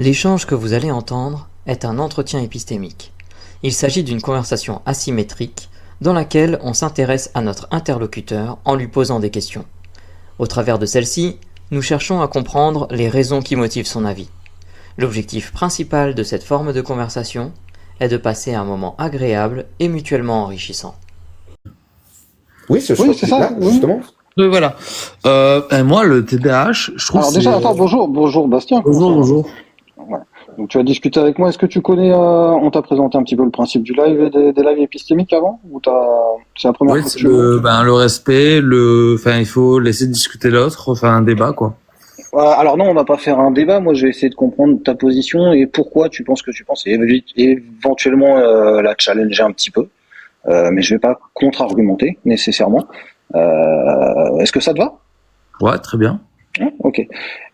L'échange que vous allez entendre est un entretien épistémique. Il s'agit d'une conversation asymétrique dans laquelle on s'intéresse à notre interlocuteur en lui posant des questions. Au travers de celle-ci, nous cherchons à comprendre les raisons qui motivent son avis. L'objectif principal de cette forme de conversation est de passer un moment agréable et mutuellement enrichissant. Oui, c'est ça, justement. Oui, voilà. Moi, le TDAH, je trouve. Alors déjà, attends, bonjour Bastien. Bonjour. Ouais. Donc tu as discuté avec moi. Est-ce que tu connais on t'a présenté un petit peu le principe du live et des lives épistémiques avant, ou c'est la première fois que tu le respect, il faut laisser discuter l'autre, un débat, quoi. Alors non, on va pas faire un débat. Moi, je vais essayer de comprendre ta position et pourquoi tu penses que tu penses, et éventuellement la challenger un petit peu. Mais je vais pas contre-argumenter nécessairement. Est-ce que ça te va? Ouais, très bien. Ok.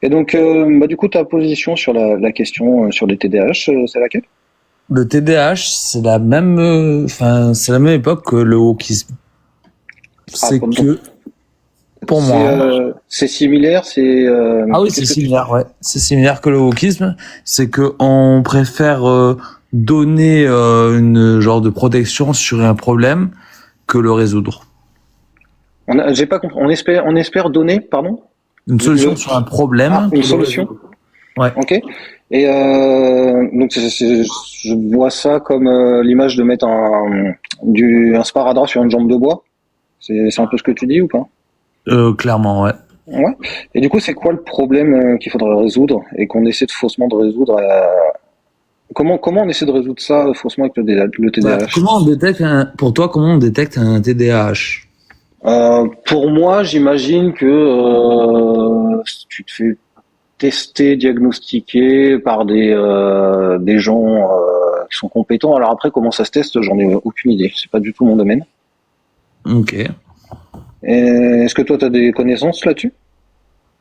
Et donc, du coup, ta position sur la question sur les TDAH, c'est laquelle? Le TDAH, c'est la même, c'est la même époque que le wokisme. C'est que, pour moi, c'est similaire, ah oui, c'est similaire, ouais. C'est similaire que le wokisme. C'est que on préfère donner une genre de protection sur un problème que le résoudre. J'ai pas compris. On espère donner, pardon? Une solution sur un problème. Ah, une solution. Ouais. Ok. Et donc je vois ça comme l'image de mettre un sparadrap sur une jambe de bois. C'est un peu ce que tu dis ou pas? Clairement, ouais. Ouais. Et du coup, c'est quoi le problème qu'il faudrait résoudre et qu'on essaie faussement de résoudre? Comment on essaie de résoudre ça faussement avec le TDAH? Pour toi, comment on détecte un TDAH? Pour moi, j'imagine que tu te fais tester, diagnostiquer par des gens qui sont compétents. Alors après, comment ça se teste, j'en ai aucune idée. C'est pas du tout mon domaine. Ok. Est-ce que toi, tu as des connaissances là-dessus?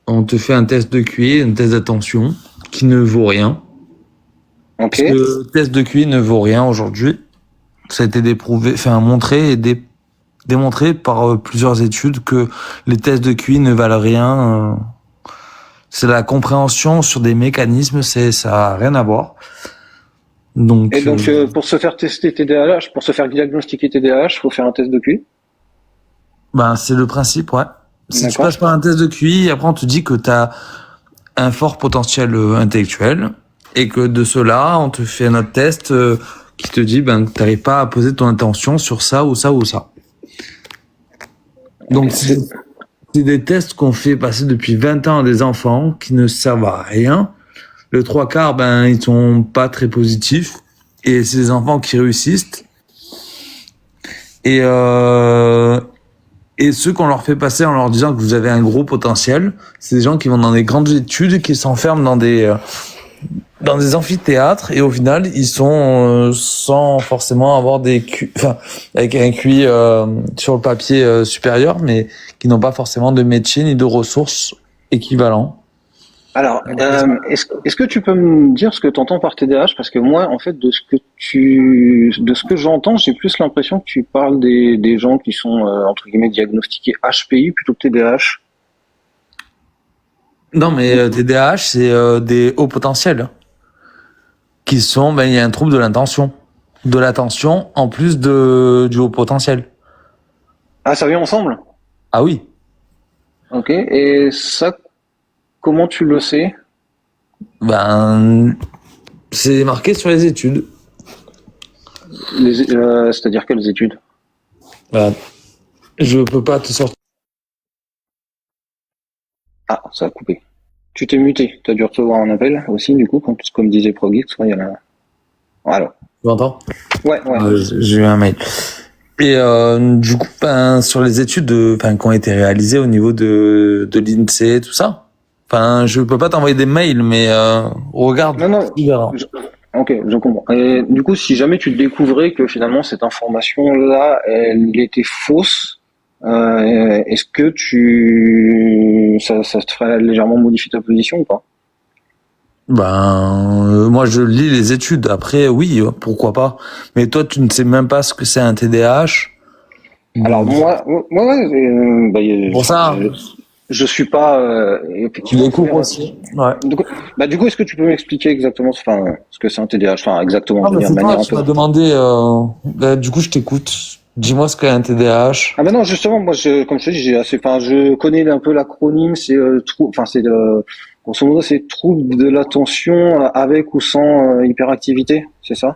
On te fait un test de QI, un test d'attention, qui ne vaut rien. Ok. Parce que le test de QI ne vaut rien aujourd'hui. Ça a été montré et démontré par plusieurs études que les tests de QI ne valent rien. C'est la compréhension sur des mécanismes, ça a rien à voir. Donc, pour se faire tester TDAH, pour se faire diagnostiquer TDAH, faut faire un test de QI? C'est le principe, ouais. Si tu D'accord. passes par un test de QI, après on te dit que tu as un fort potentiel intellectuel et que de cela, on te fait un autre test qui te dit que tu n'arrives pas à poser ton attention sur ça ou ça ou ça. Donc c'est des tests qu'on fait passer depuis 20 ans à des enfants qui ne servent à rien. Le 3/4, ils sont pas très positifs. Et c'est des enfants qui réussissent. Et ceux qu'on leur fait passer en leur disant que vous avez un gros potentiel, c'est des gens qui vont dans des grandes études, qui s'enferment dans des amphithéâtres, et au final, ils sont sans forcément avoir avec un QI sur le papier supérieur, mais qui n'ont pas forcément de métier ni de ressources équivalents. Alors, est-ce que tu peux me dire ce que tu entends par TDAH? Parce que moi, en fait, de ce que j'entends, j'ai plus l'impression que tu parles des gens qui sont, entre guillemets, diagnostiqués HPI plutôt que TDAH. Non, mais TDAH, c'est des hauts potentiels. Qui sont, il y a un trouble de l'attention. De l'attention, en plus du haut potentiel. Ah, ça vient ensemble? Ah oui. Ok, et ça, comment tu le sais? C'est marqué sur les études. C'est-à-dire quelles études? Je peux pas te sortir. Ah, ça a coupé. Tu t'es muté. Tu as dû recevoir un appel aussi, du coup, comme disait ProGeeks. Il y en a... Voilà. Tu m'entends? Ouais. J'ai eu un mail. Et du coup, sur les études qui ont été réalisées au niveau de l'INSEE, tout ça. Je peux pas t'envoyer des mails, mais regarde. Non. Ok, je comprends. Et du coup, si jamais tu découvrais que finalement cette information-là, elle était fausse, est-ce que ça te ferait légèrement modifier ta position ou pas? Moi, je lis les études. Après, oui, pourquoi pas. Mais toi, tu ne sais même pas ce que c'est un TDAH. Alors moi, Pour ça. Je suis pas effectivement. Les cours aussi. Ouais. Du coup, est-ce que tu peux m'expliquer exactement, ce que c'est un TDAH, exactement, Ah, mais c'est toi, tu m'as demandé. Du coup, je t'écoute. Dis-moi ce qu'est un TDAH. Ah ben non, justement, moi, comme je te dis, je connais un peu l'acronyme. C'est grosso modo, c'est trouble de l'attention avec ou sans hyperactivité, c'est ça?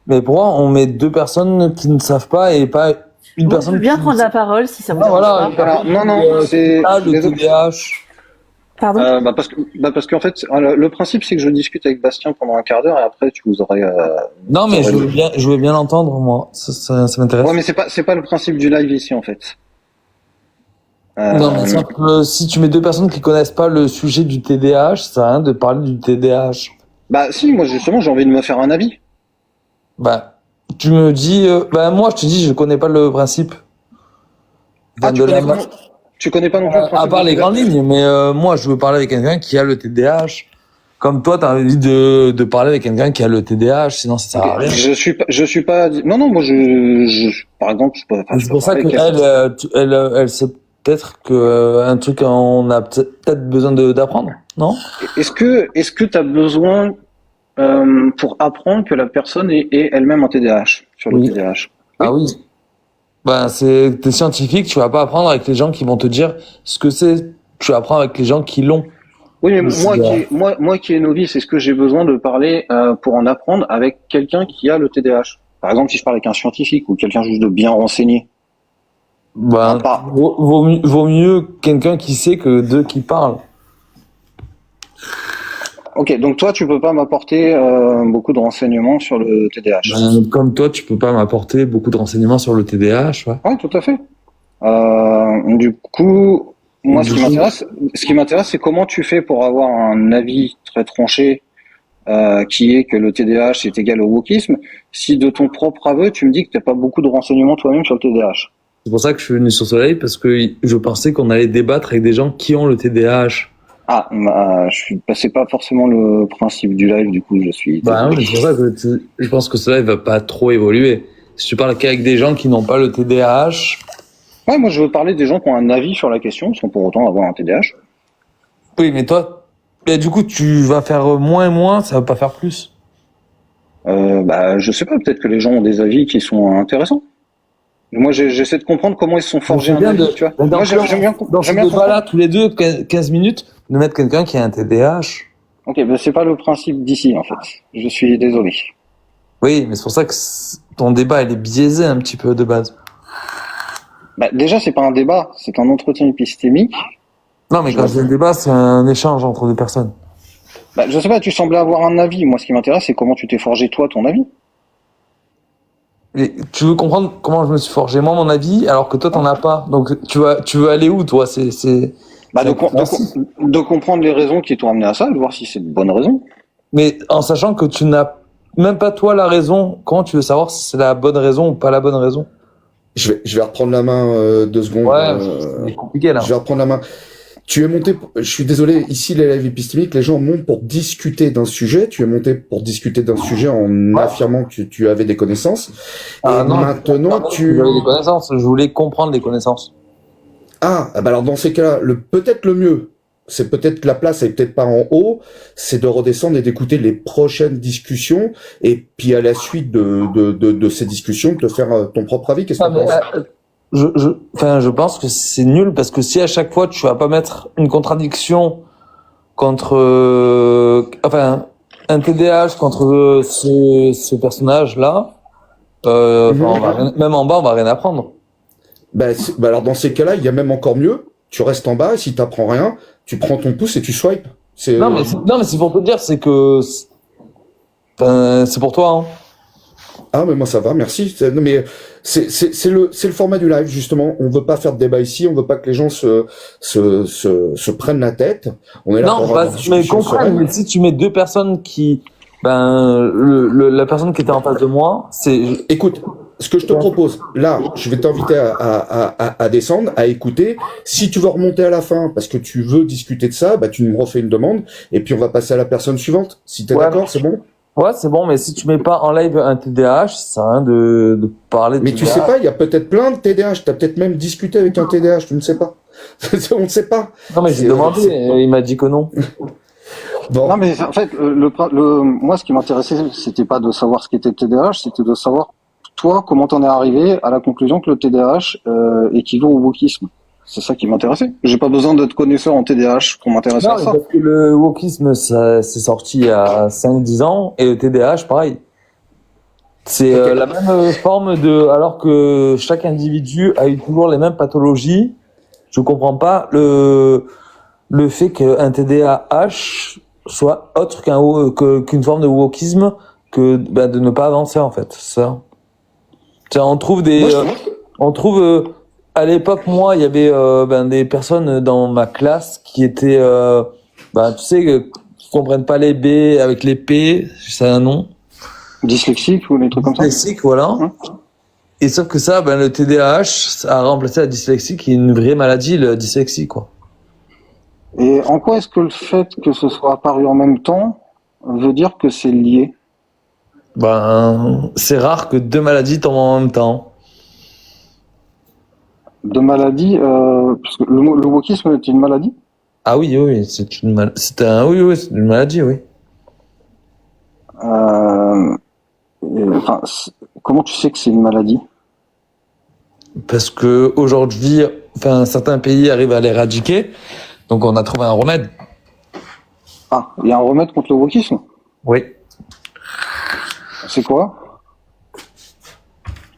Mais pourquoi on met deux personnes qui ne savent pas et pas une personne. Je veux bien prendre la parole si ça vous dérange pas. Alors, non, c'est le TDAH. Pardon. Parce qu'en fait, le principe, c'est que je discute avec Bastien pendant un quart d'heure et après, tu vous aurais. Non, mais je veux bien l'entendre, moi. Ça m'intéresse. Ouais, mais c'est pas le principe du live ici, en fait. Non, mais si tu mets deux personnes qui connaissent pas le sujet du TDAH, ça sert à rien de parler du TDAH. Bah, si, moi, justement, j'ai envie de me faire un avis. Bah, tu me dis, moi, je te dis, je connais pas le principe. Tu connais pas non plus le principe. À part les grandes lignes, mais moi, je veux parler avec quelqu'un qui a le TDAH. Comme toi, t'as envie de parler avec quelqu'un qui a le TDAH, sinon ça sert à rien. Je suis pas. Non, moi, par exemple, c'est pour ça que elle sait peut-être que un truc, on a peut-être besoin d'apprendre, non? Est-ce que t'as besoin pour apprendre que la personne est elle-même en TDAH sur le TDAH? Oui. Ah oui. T'es scientifique, tu vas pas apprendre avec les gens qui vont te dire ce que c'est. Tu apprends avec les gens qui l'ont. Oui, mais moi qui est novice, est-ce que j'ai besoin de parler pour en apprendre avec quelqu'un qui a le TDAH? Par exemple, si je parle avec un scientifique ou quelqu'un juste de bien renseigné. Vaut mieux quelqu'un qui sait que deux qui parlent. Ok, donc toi, tu peux pas m'apporter beaucoup de renseignements sur le TDAH. Comme toi, tu peux pas m'apporter beaucoup de renseignements sur le TDAH, ouais. Ouais, tout à fait. Du coup, moi, ce qui m'intéresse, c'est comment tu fais pour avoir un avis très tranché, qui est que le TDAH est égal au wokisme, si de ton propre aveu, tu me dis que t'as pas beaucoup de renseignements toi-même sur le TDAH. C'est pour ça que je suis venu sur Soleil, parce que je pensais qu'on allait débattre avec des gens qui ont le TDAH. Ah, c'est pas forcément le principe du live, du coup, je suis. Non, mais c'est pour ça que je pense que ce live va pas trop évoluer. Si tu parles qu'avec des gens qui n'ont pas le TDAH. Ouais, moi, je veux parler des gens qui ont un avis sur la question, sans pour autant avoir un TDAH. Oui, mais toi, du coup, tu vas faire moins et moins, ça va pas faire plus. Je sais pas, peut-être que les gens ont des avis qui sont intéressants. Moi, j'essaie de comprendre comment ils se sont forgés un avis, tu vois. Moi, j'aime bien dans ce débat-là, tous les deux, 15 minutes, de mettre quelqu'un qui a un TDAH. Ok, c'est pas le principe d'ici, en fait. Je suis désolé. Oui, mais c'est pour ça que ton débat, il est biaisé un petit peu de base. Déjà, c'est pas un débat, c'est un entretien épistémique. Non, mais quand je dis un débat, c'est un échange entre deux personnes. Je sais pas, tu semblais avoir un avis. Moi, ce qui m'intéresse, c'est comment tu t'es forgé, toi, ton avis. Et tu veux comprendre comment je me suis forgé, moi, mon avis, alors que toi, t'en as pas. Donc, tu veux aller où, toi? De comprendre les raisons qui t'ont amené à ça, de voir si c'est de bonnes raisons. Mais en sachant que tu n'as même pas, toi, la raison, comment tu veux savoir si c'est la bonne raison ou pas la bonne raison? Je vais reprendre la main 2 secondes. Ouais, c'est compliqué, là. Je vais reprendre la main. Tu es monté, je suis désolé, ici les lives épistémiques, les gens montent pour discuter d'un sujet. Tu es monté pour discuter d'un sujet en affirmant que tu avais des connaissances. Maintenant, tu avais des connaissances. Je voulais comprendre les connaissances. Alors dans ces cas-là, peut-être le mieux, c'est peut-être la place est peut-être pas en haut, c'est de redescendre et d'écouter les prochaines discussions et puis à la suite de ces discussions, de te faire ton propre avis. Qu'est-ce que tu penses? Je pense que c'est nul parce que si à chaque fois tu vas pas mettre une contradiction contre, un TDAH contre ce personnage-là, même en bas, on va rien apprendre. Alors dans ces cas-là, il y a même encore mieux. Tu restes en bas et si t'apprends rien, tu prends ton pouce et tu swipes. Non, mais c'est pour te dire, c'est que, c'est pour toi, hein. Ah, mais moi ça va, merci. Non, mais c'est le format du live, justement. On veut pas faire de débat ici, on veut pas que les gens se prennent la tête. On est là pour avoir une discussion sereine. Mais si tu mets deux personnes qui, la personne qui était en face de moi, c'est... Écoute, ce que je te propose, là, je vais t'inviter à descendre, à écouter. Si tu veux remonter à la fin, parce que tu veux discuter de ça, tu me refais une demande, et puis on va passer à la personne suivante. Si t'es d'accord, c'est bon? Ouais, c'est bon, mais si tu mets pas en live un TDAH, ça sert à rien de parler de Mais tu TDAH. sais pas, il y a peut-être plein de TDAH. T'as peut-être même discuté avec un TDAH, tu ne sais pas. On ne sait pas. Non, mais j'ai C'est- demandé, c'est- et il m'a dit que non. Bon. Non, mais en fait, moi, ce qui m'intéressait, c'était pas de savoir ce qu'était le TDAH, c'était de savoir, toi, comment t'en es arrivé à la conclusion que le TDAH équivaut au wokisme. C'est ça qui m'intéressait. J'ai pas besoin d'être connaisseur en TDAH pour m'intéresser Non, à mais ça. parce que le wokisme, ça, c'est sorti il y a 5-10 ans, et le TDAH, pareil. C'est Ok. la même forme alors que chaque individu a eu toujours les mêmes pathologies. Je comprends pas le fait qu'un TDAH soit autre qu'une forme de wokisme de ne pas avancer, en fait. Ça. On trouve Moi, on trouve à l'époque, moi, il y avait des personnes dans ma classe qui étaient tu sais qui comprennent pas les B avec les P, c'est un nom. Dyslexique ou des trucs comme ça. Dyslexique, voilà. Hein. Et sauf que ça, le TDAH ça a remplacé la dyslexie, qui est une vraie maladie, la dyslexie, quoi. Et en quoi est-ce que le fait que ce soit apparu en même temps veut dire que c'est lié? C'est rare que deux maladies tombent en même temps. De maladie, parce que le wokisme est une maladie? Ah oui, c'est une c'est une maladie, oui. Enfin, comment tu sais que c'est une maladie? Parce que aujourd'hui, certains pays arrivent à l'éradiquer, donc on a trouvé un remède. Ah, il y a un remède contre le wokisme? Oui. C'est quoi?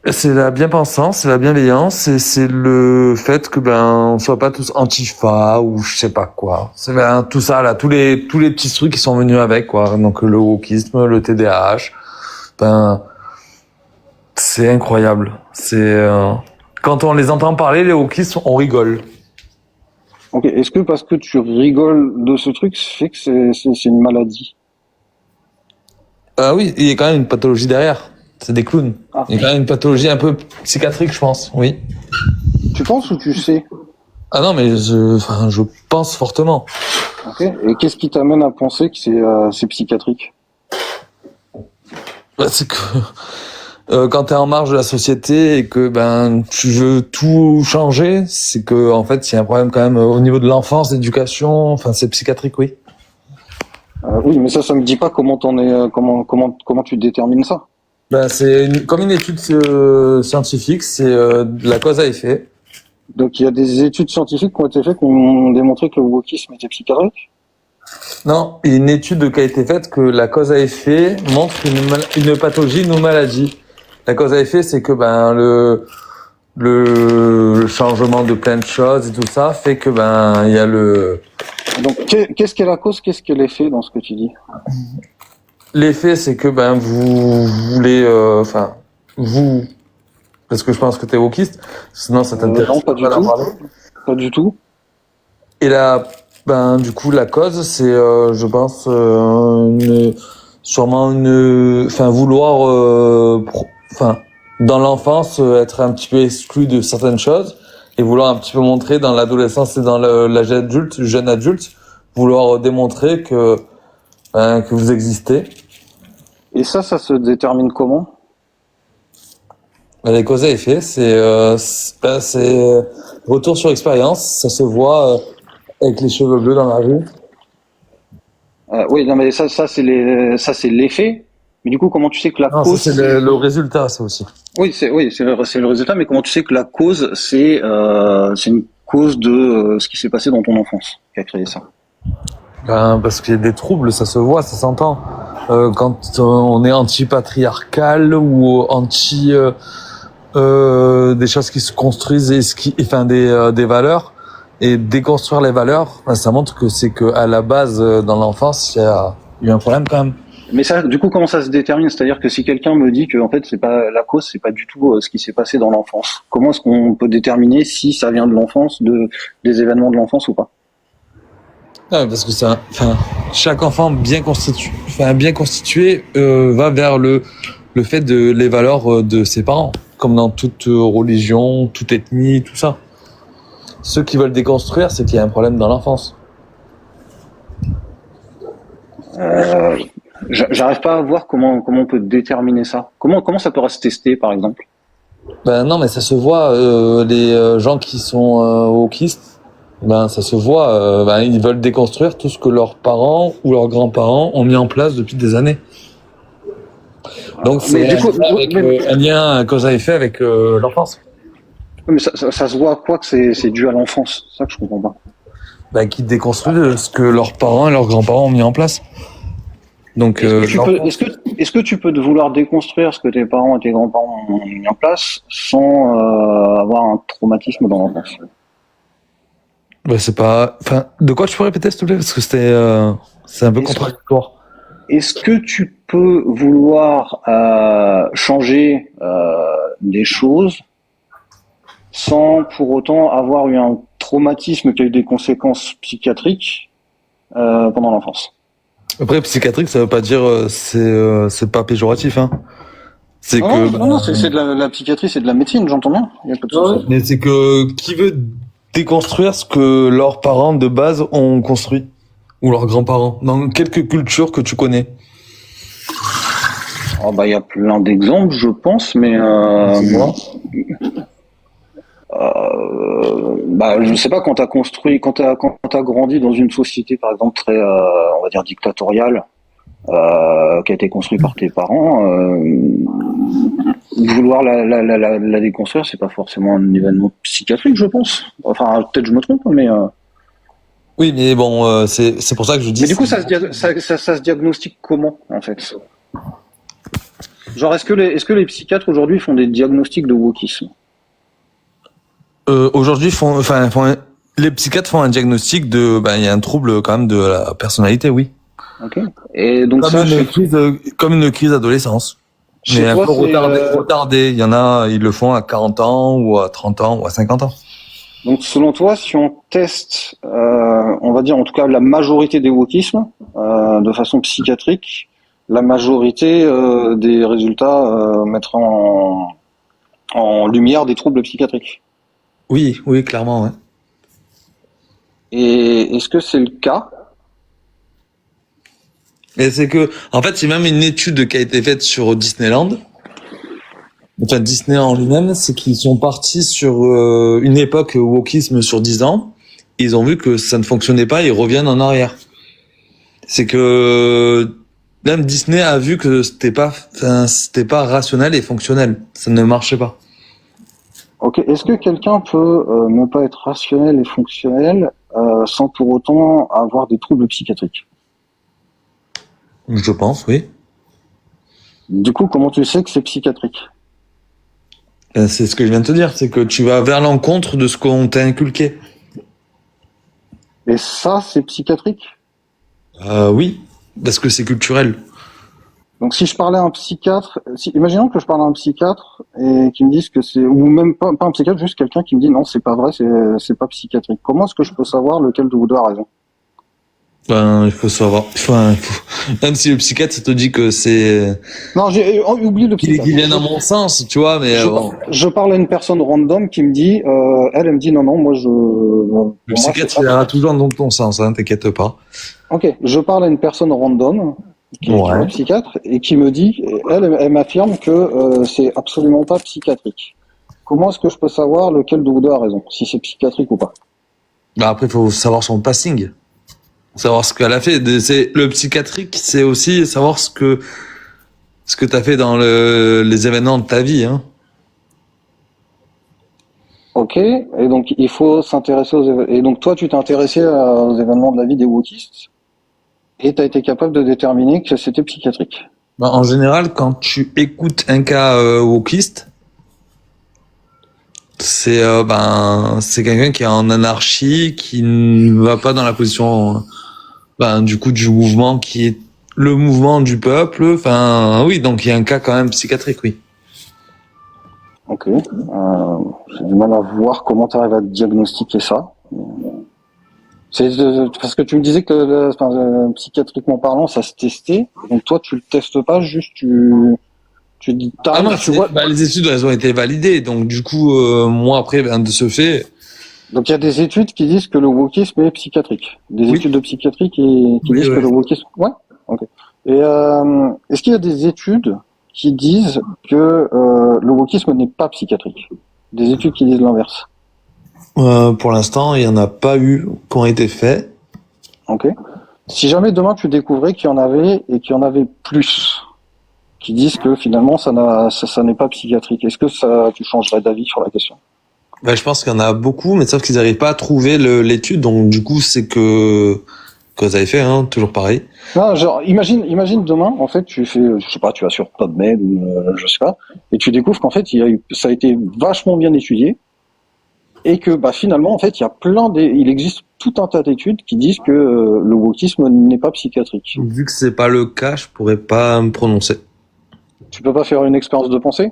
C'est la bien-pensance, c'est la bienveillance, et c'est le fait que on soit pas tous antifa ou je sais pas quoi. C'est tout ça là, tous les petits trucs qui sont venus avec, quoi. Donc le wokisme, le TDAH, c'est incroyable. C'est quand on les entend parler, les wokistes, on rigole. Ok, est-ce que parce que tu rigoles de ce truc, ça fait que c'est une maladie? Oui, il y a quand même une pathologie derrière. C'est des clowns. Ah. Il y a quand même une pathologie un peu psychiatrique, je pense. Oui. Tu penses ou tu sais? Ah non, mais je pense fortement. Ok. Et qu'est-ce qui t'amène à penser que c'est psychiatrique? C'est que quand t'es en marge de la société et que tu veux tout changer, c'est que en fait il y a un problème quand même au niveau de l'enfance, l'éducation. C'est psychiatrique, oui. Oui, mais ça me dit pas comment comment tu détermines ça. C'est comme une étude scientifique, c'est de la cause à effet. Donc il y a des études scientifiques qui ont été faites qui ont démontré que le wokisme était psychiatrique. Non, il y a une étude qui a été faite que la cause à effet montre une pathologie, une maladie. La cause à effet, c'est que le changement de plein de choses et tout ça fait que il y a le Donc qu'est-ce qu'est la cause, qu'est-ce qu'est l'effet dans ce que tu dis? l'effet, c'est que vous voulez vous parce que je pense que t'es wokiste, sinon ça t'intéresse Non, pas du d'en tout. parler. Pas du tout. Et là, du coup, la cause, c'est, je pense, vouloir, dans l'enfance, être un petit peu exclu de certaines choses et vouloir un petit peu montrer dans l'adolescence et dans l'âge adulte, jeune adulte, vouloir démontrer que vous existez. Et ça se détermine comment? Les causes à effet, c'est retour sur expérience, ça se voit avec les cheveux bleus dans la rue. Oui, non, mais ça c'est l'effet. Mais du coup, comment tu sais que la Non, cause? ça, c'est le résultat, ça aussi. Oui, c'est le résultat. Mais comment tu sais que la cause c'est une cause de ce qui s'est passé dans ton enfance qui a créé ça? Parce qu'il y a des troubles, ça se voit, ça s'entend. Quand on est anti-patriarcal ou anti des choses qui se construisent des valeurs, et déconstruire les valeurs, ça montre que c'est que à la base dans l'enfance il y a eu un problème quand même. Mais ça, du coup, comment ça se détermine? C'est-à-dire que si quelqu'un me dit que en fait c'est pas la cause, c'est pas du tout ce qui s'est passé dans l'enfance. Comment est-ce qu'on peut déterminer si ça vient de l'enfance, des événements de l'enfance ou pas? Parce que chaque enfant bien constitué va vers le fait de les valeurs de ses parents, comme dans toute religion, toute ethnie, tout ça. Ceux qui veulent déconstruire, c'est qu'il y a un problème dans l'enfance. J'arrive pas à voir comment on peut déterminer ça. Comment ça peut se tester, par exemple? Ben non, mais ça se voit, les gens qui sont wokistes, ben ça se voit, ben, ils veulent déconstruire tout ce que leurs parents ou leurs grands-parents ont mis en place depuis des années. Donc c'est Mais du coup, un lien que vous avez fait avec l'enfance. mais ça se voit à quoi que c'est dû à l'enfance? C'est ça que je comprends pas. Ben, qui déconstruisent ce que leurs parents et leurs grands-parents ont mis en place. Donc Est-ce que tu peux vouloir déconstruire ce que tes parents et tes grands-parents ont mis en place sans avoir un traumatisme dans l'enfance? ben, c'est pas, enfin, de quoi tu peux répéter s'il te plaît, parce que c'est un peu contradictoire. Est-ce que tu peux vouloir changer des choses sans pour autant avoir eu un traumatisme qui a eu des conséquences psychiatriques pendant l'enfance? Après, psychiatrique, ça veut pas dire c'est pas péjoratif, hein. C'est que Non, c'est de la psychiatrie, c'est de la médecine, j'entends bien. Y a pas de souci. mais c'est que qui veut déconstruire ce que leurs parents de base ont construit ou leurs grands-parents dans quelques cultures que tu connais. Oh, bah, il y a plein d'exemples, je pense, mais Moi. bah, je sais pas, quand t'as grandi dans une société, par exemple, très, on va dire, dictatoriale, qui a été construite par tes parents, vouloir la déconstruire, c'est pas forcément un événement psychiatrique, je pense. Enfin, peut-être je me trompe, mais Oui, mais bon, c'est pour ça que je dis. du coup, ça se diagnostique comment, en fait? Genre, est-ce que les psychiatres aujourd'hui font des diagnostics de wokisme? Aujourd'hui, les psychiatres font un diagnostic de, ben, il y a un trouble quand même de la personnalité, oui. Ok. Et donc Comme une crise d'adolescence. chez Mais un toi, peu c'est, retardé. Il y en a, ils le font à 40 ans, ou à 30 ans, ou à 50 ans. donc selon toi, si on teste, on va dire en tout cas la majorité des wokismes de façon psychiatrique, la majorité des résultats mettraient en lumière des troubles psychiatriques. Oui, oui, clairement, ouais. Et est-ce que c'est le cas? Et c'est que, en fait, il y a même une étude qui a été faite sur Disneyland. Enfin, Disney en lui-même, c'est qu'ils sont partis sur une époque wokisme sur 10 ans. Ils ont vu que ça ne fonctionnait pas, ils reviennent en arrière. C'est que même Disney a vu que c'était pas rationnel et fonctionnel. Ça ne marchait pas. Ok. Est-ce que quelqu'un peut ne pas être rationnel et fonctionnel sans pour autant avoir des troubles psychiatriques? Je pense, oui. Du coup, comment tu sais que c'est psychiatrique? C'est ce que je viens de te dire, c'est que tu vas vers l'encontre de ce qu'on t'a inculqué. Et ça, c'est psychiatrique? Oui, parce que c'est culturel. Donc si je parlais à un psychiatre, imaginons que je parle à un psychiatre et qu'il me dise que c'est, ou même pas un psychiatre, juste quelqu'un qui me dit non, c'est pas vrai, c'est pas psychiatrique. Comment est-ce que je peux savoir lequel de vous deux a raison? Ben, il faut savoir. Même si le psychiatre te dit que c'est Non, oublie le psychiatre. qu'il vient dans mon sens, tu vois, mais bon. Je parle à une personne random qui me dit, elle me dit non, moi je. Le psychiatre il ira toujours dans ton sens, hein, t'inquiète pas. Ok, je parle à une personne random qui est un psychiatre et qui me dit, elle m'affirme que c'est absolument pas psychiatrique. Comment est-ce que je peux savoir lequel de vous deux a raison, si c'est psychiatrique ou pas? Bah après, il faut savoir son passing. Savoir ce qu'elle a fait. Le psychiatrique, c'est aussi savoir ce que t'as fait dans les événements de ta vie, hein. Ok, et donc il faut s'intéresser aux événements. Et donc toi, tu t'es intéressé aux événements de la vie des wokistes et tu as été capable de déterminer que c'était psychiatrique. Bah, en général, quand tu écoutes un cas wokiste, c'est quelqu'un qui est en anarchie, qui ne va pas dans la position du coup du mouvement qui est le mouvement du peuple. Enfin oui, donc il y a un cas quand même psychiatrique, oui. Ok, j'ai du mal à voir comment tu arrives à diagnostiquer ça. C'est parce que tu me disais que psychiatriquement parlant, ça se testait. Donc toi, tu le testes pas, juste tu dis. Les études elles ont été validées, donc du coup moi après de ce fait. Donc il y a des études qui disent que le wokisme est psychiatrique. Des études de psychiatrie qui disent que le wokisme. Ouais. Ok. Et est-ce qu'il y a des études qui disent que le wokisme n'est pas psychiatrique? Des études qui disent l'inverse. Pour l'instant, il y en a pas eu qui ont été faits. Ok. Si jamais demain tu découvrais qu'il y en avait et qu'il y en avait plus qui disent que finalement ça n'est pas psychiatrique, est-ce que tu changerais d'avis sur la question? Bah, je pense qu'il y en a beaucoup, mais sauf qu'ils n'arrivent pas à trouver l'étude, donc du coup, c'est que vous avez fait, hein, toujours pareil. Non, genre imagine demain en fait tu fais je sais pas, tu vas sur PubMed ou je sais pas et tu découvres qu'en fait ça a été vachement bien étudié et que bah finalement en fait il existe tout un tas d'études qui disent que le wokisme n'est pas psychiatrique. Vu que c'est pas le cas, je pourrais pas me prononcer. Tu peux pas faire une expérience de pensée?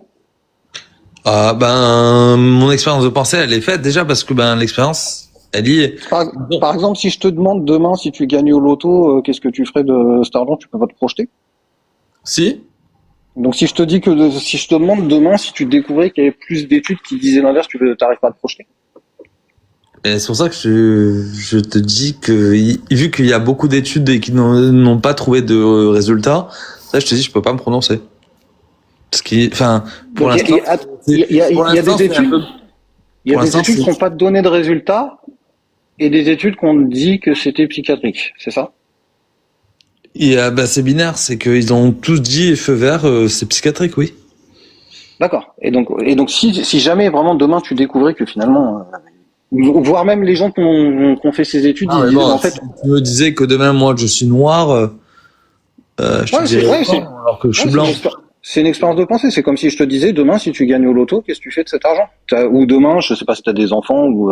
Ah, ben, mon expérience de pensée, elle est faite déjà parce que ben l'expérience, elle y est. Par exemple, si je te demande demain si tu gagnes au loto, qu'est-ce que tu ferais de cet argent? Tu peux pas te projeter. Si. Donc si je te demande demain si tu découvrais qu'il y avait plus d'études qui disaient l'inverse, t'arrives pas à te projeter. Et c'est pour ça que je te dis que vu qu'il y a beaucoup d'études et qui n'ont pas trouvé de résultats, ça je te dis je peux pas me prononcer. Ce qui, enfin, pour l'instant, il y a des études. Il y a des études qui n'ont pas donné de résultats et des études qu'on dit que c'était psychiatrique, c'est ça? Bah, c'est binaire, c'est qu'ils ont tous dit feu vert, c'est psychiatrique, oui. D'accord. Et donc si jamais vraiment demain tu découvrais que finalement, voire même les gens qui ont fait ces études, ils disaient en fait. Si tu me disais que demain moi je suis noir, je te dirais alors que je suis blanc. C'est une expérience de pensée. C'est comme si je te disais demain, si tu gagnes au loto, qu'est-ce que tu fais de cet argent? Ou demain, je sais pas si tu as des enfants ou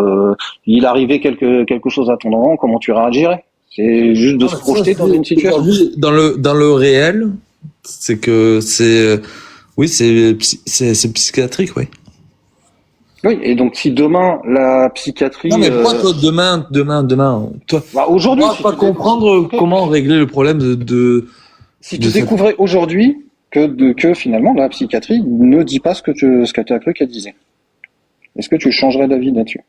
il arrivait quelque chose à ton enfant, comment tu réagirais? C'est juste de se projeter dans une situation. Dans le réel, c'est que oui, c'est psychiatrique, oui. Oui, et donc si demain la psychiatrie. Non mais pourquoi toi demain, toi. Bah, aujourd'hui. On va pas comprendre comment régler le problème de. Si tu découvrais aujourd'hui que finalement la psychiatrie ne dit pas ce que tu as cru qu'elle disait, est-ce que tu changerais d'avis là-dessus?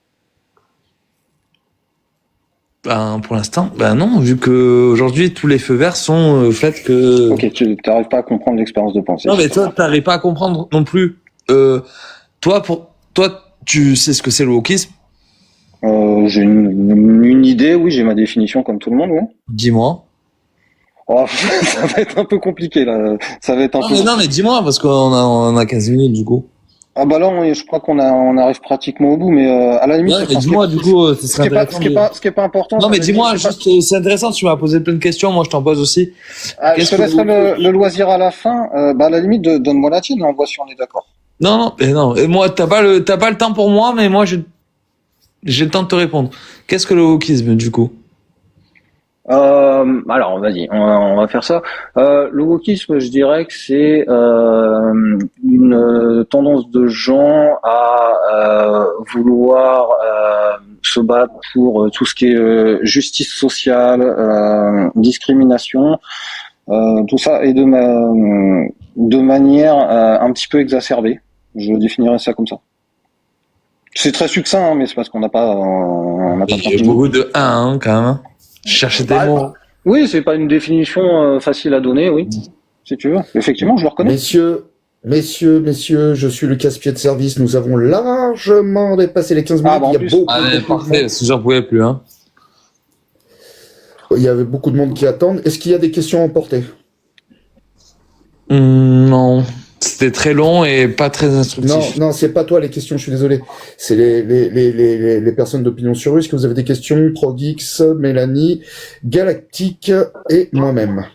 Ben, pour l'instant, ben non, vu que aujourd'hui tous les feux verts sont faits que. Ok, tu n'arrives pas à comprendre l'expérience de pensée. Non mais toi, t'arrives pas à comprendre non plus. Toi, tu sais ce que c'est le wokisme? J'ai une idée, oui, j'ai ma définition comme tout le monde, oui. Dis-moi. Oh, ça va être un peu compliqué là. Ça va être un peu. Non mais dis-moi parce qu'on a 15 minutes du coup. Ah bah là, je crois on arrive pratiquement au bout, mais à la limite. Ouais, mais dis-moi du coup, ce serait intéressant. Ce qui est pas important. Non mais dis-moi, juste, c'est intéressant. Tu m'as posé plein de questions, moi je t'en pose aussi. Je te laisserai le loisir à la fin. Bah à la limite, donne-moi la tienne et on voit si on est d'accord. Non. Et moi, t'as pas le temps pour moi, mais moi j'ai le temps de te répondre. Qu'est-ce que le wokisme du coup? Alors vas-y, on va faire ça. Le wokisme, je dirais que c'est une tendance de gens à vouloir se battre pour tout ce qui est justice sociale, discrimination, tout ça, et de manière un petit peu exacerbée. Je définirais ça comme ça. C'est très succinct, hein, mais c'est parce qu'on n'a pas. Il y a beaucoup de 1 hein, quand même. Chercher des mots. Oui, c'est pas une définition facile à donner, oui. Si tu veux. Effectivement, je le reconnais. Messieurs, je suis le casse-pied de service. Nous avons largement dépassé les 15 minutes. Il y a beaucoup parfait, parce que j'en pouvais plus, hein. Il y avait beaucoup de monde qui attendent. Est-ce qu'il y a des questions à emporter? Non. C'était très long et pas très instructif. Non, c'est pas toi les questions, je suis désolé. C'est les personnes d'Opinion sur Rue. Est-ce que vous avez des questions? Progix, Mélanie, Galactique et moi-même.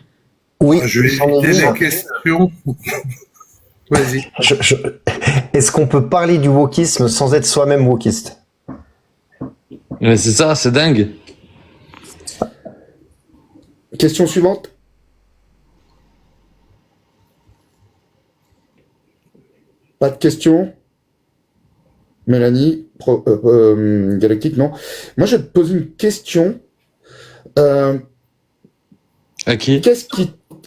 Oui. Je vais éviter les questions. Vas-y. Est-ce qu'on peut parler du wokisme sans être soi-même wokiste? Mais c'est ça, c'est dingue. Question suivante. Pas de questions? Mélanie, Galactique, non. Moi, je vais te poser une question. À qui?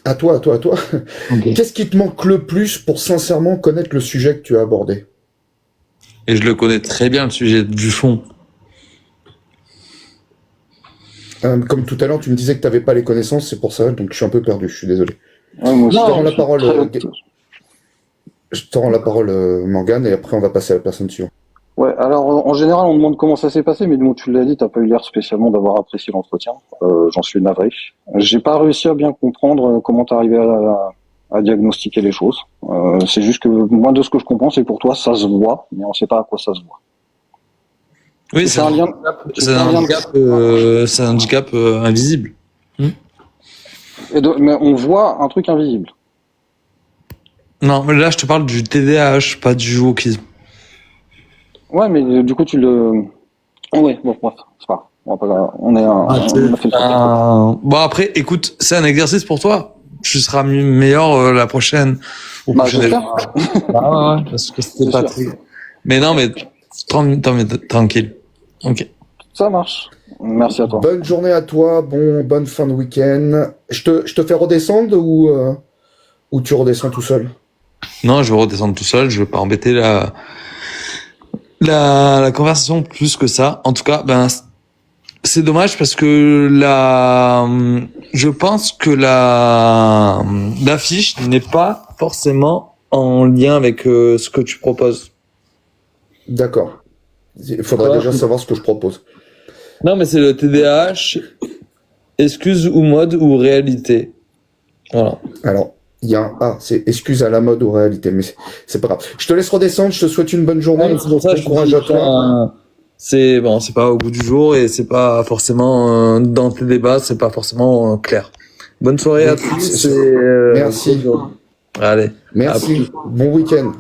À toi. Okay. Qu'est-ce qui te manque le plus pour sincèrement connaître le sujet que tu as abordé? Et je le connais très bien, le sujet du fond. Comme tout à l'heure, tu me disais que tu n'avais pas les connaissances, c'est pour ça, donc je suis un peu perdu, je suis désolé. Ouais, moi aussi, Je te rends la je suis parole, très- je te rends la parole, Morgane, et après on va passer à la personne suivante. Ouais, alors en général, on demande comment ça s'est passé, mais bon, tu l'as dit, t'as pas eu l'air spécialement d'avoir apprécié l'entretien. J'en suis navré. J'ai pas réussi à bien comprendre comment t'arrivais à diagnostiquer les choses. C'est juste que moi, de ce que je comprends, c'est pour toi, ça se voit, mais on sait pas à quoi ça se voit. Oui, C'est un lien. c'est un handicap invisible. Mais on voit un truc invisible. Non, mais là, je te parle du TDAH, pas du wokisme. Ouais, mais du coup, tu le. Oh, ouais, bon, bref, c'est pas grave. On va pas- on est un- on a fait le tour. Bon, après, écoute, c'est un exercice pour toi. Tu seras meilleur la prochaine. Ou Bah, prochaine j'espère. Ah ouais, parce que c'était C'est pas sûr. très... Mais non, mais tranquille. Ok. Ça marche. Merci à toi. Bonne journée à toi, bonne fin de week-end. Je te fais redescendre ou tu redescends tout seul? Non, je vais redescendre tout seul. Je vais pas embêter la conversation plus que ça. En tout cas, ben, c'est dommage parce que je pense que l'affiche n'est pas forcément en lien avec ce que tu proposes. D'accord. Il faudrait Ouais. déjà savoir ce que je propose. Non, mais c'est le TDAH, excuse ou mode ou réalité. Voilà. Alors, il y a un A, c'est excuse à la mode ou réalité, mais c'est pas grave. Je te laisse redescendre, je te souhaite une bonne journée. C'est pour ça que Bon courage à toi. c'est bon, c'est pas au bout du jour et c'est pas forcément dans tes débats, c'est pas forcément clair. Bonne soirée à tous. c'est- Et, Merci. Allez. Merci. Bon week-end.